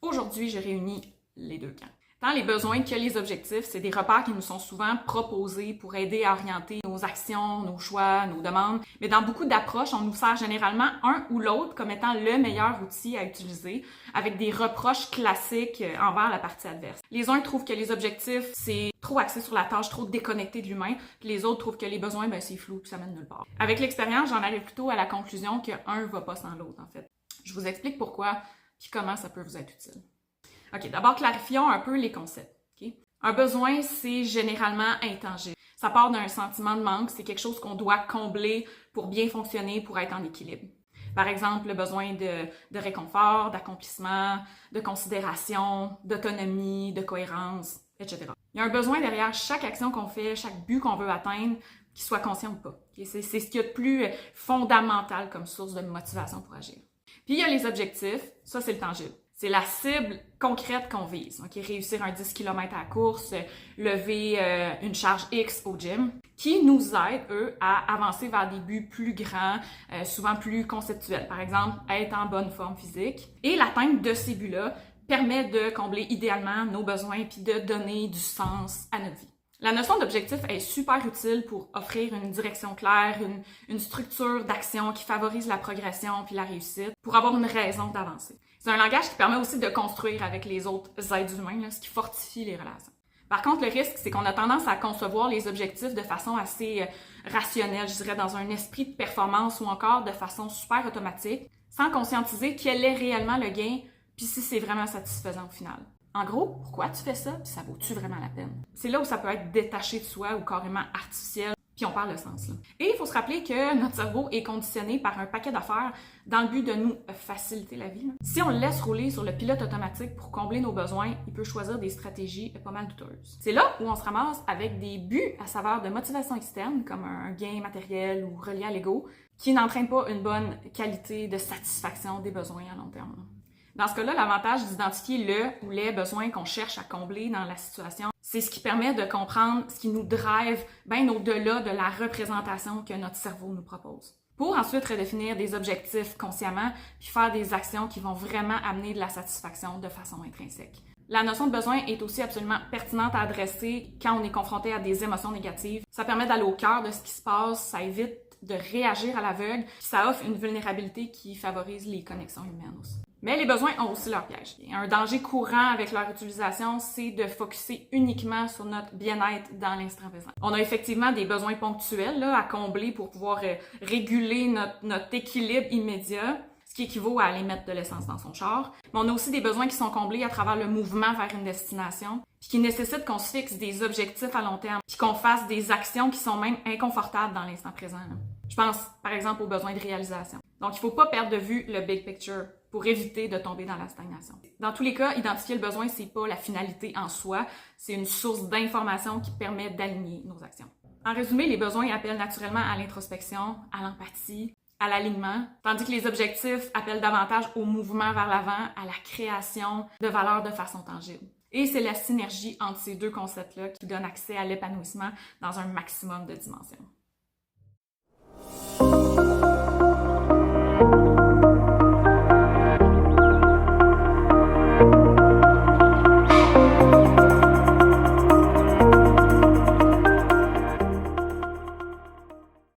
Aujourd'hui, je réunis les deux camps. Tant les besoins que les objectifs, c'est des repères qui nous sont souvent proposés pour aider à orienter nos actions, nos choix, nos demandes. Mais dans beaucoup d'approches, on nous sert généralement un ou l'autre comme étant le meilleur outil à utiliser, avec des reproches classiques envers la partie adverse. Les uns trouvent que les objectifs, c'est trop axé sur la tâche, trop déconnecté de l'humain, puis les autres trouvent que les besoins, c'est flou, puis ça mène nulle part. Avec l'expérience, j'en arrive plutôt à la conclusion qu'un va pas sans l'autre, en fait. Je vous explique pourquoi, puis comment ça peut vous être utile. OK, d'abord, clarifions un peu les concepts. Okay? Un besoin, c'est généralement intangible. Ça part d'un sentiment de manque, c'est quelque chose qu'on doit combler pour bien fonctionner, pour être en équilibre. Par exemple, le besoin de réconfort, d'accomplissement, de considération, d'autonomie, de cohérence, etc. Il y a un besoin derrière chaque action qu'on fait, chaque but qu'on veut atteindre, qu'il soit conscient ou pas. Okay? C'est ce qu'il y a de plus fondamental comme source de motivation pour agir. Puis il y a les objectifs, ça c'est le tangible. C'est la cible concrète qu'on vise. Okay? Réussir un 10 km à la course, lever une charge X au gym, qui nous aident, eux, à avancer vers des buts plus grands, souvent plus conceptuels. Par exemple, être en bonne forme physique. Et l'atteinte de ces buts-là permet de combler idéalement nos besoins puis de donner du sens à notre vie. La notion d'objectif est super utile pour offrir une direction claire, une structure d'action qui favorise la progression puis la réussite, pour avoir une raison d'avancer. C'est un langage qui permet aussi de construire avec les autres êtres humains, ce qui fortifie les relations. Par contre, le risque, c'est qu'on a tendance à concevoir les objectifs de façon assez rationnelle, je dirais, dans un esprit de performance ou encore de façon super automatique, sans conscientiser quel est réellement le gain, puis si c'est vraiment satisfaisant au final. En gros, pourquoi tu fais ça, puis ça vaut-tu vraiment la peine? C'est là où ça peut être détaché de soi ou carrément artificiel, puis on perd le sens. Là. Et il faut se rappeler que notre cerveau est conditionné par un paquet d'affaires dans le but de nous faciliter la vie. Là. Si on le laisse rouler sur le pilote automatique pour combler nos besoins, il peut choisir des stratégies pas mal douteuses. C'est là où on se ramasse avec des buts à saveur de motivation externe, comme un gain matériel ou relié à l'ego, qui n'entraînent pas une bonne qualité de satisfaction des besoins à long terme. Dans ce cas-là, l'avantage d'identifier le ou les besoins qu'on cherche à combler dans la situation, c'est ce qui permet de comprendre ce qui nous drive bien au-delà de la représentation que notre cerveau nous propose. Pour ensuite redéfinir des objectifs consciemment, puis faire des actions qui vont vraiment amener de la satisfaction de façon intrinsèque. La notion de besoin est aussi absolument pertinente à adresser quand on est confronté à des émotions négatives. Ça permet d'aller au cœur de ce qui se passe, ça évite de réagir à l'aveugle, puis ça offre une vulnérabilité qui favorise les connexions humaines aussi. Mais les besoins ont aussi leurs pièges. Un danger courant avec leur utilisation, c'est de focusser uniquement sur notre bien-être dans l'instant présent. On a effectivement des besoins ponctuels là, à combler pour pouvoir réguler notre équilibre immédiat, ce qui équivaut à aller mettre de l'essence dans son char. Mais on a aussi des besoins qui sont comblés à travers le mouvement vers une destination, puis qui nécessitent qu'on se fixe des objectifs à long terme, puis qu'on fasse des actions qui sont même inconfortables dans l'instant présent. Là. Je pense, par exemple, aux besoins de réalisation. Donc, il ne faut pas perdre de vue le big picture pour éviter de tomber dans la stagnation. Dans tous les cas, identifier le besoin, c'est pas la finalité en soi, c'est une source d'information qui permet d'aligner nos actions. En résumé, les besoins appellent naturellement à l'introspection, à l'empathie, à l'alignement, tandis que les objectifs appellent davantage au mouvement vers l'avant, à la création de valeur de façon tangible. Et c'est la synergie entre ces deux concepts-là qui donne accès à l'épanouissement dans un maximum de dimensions.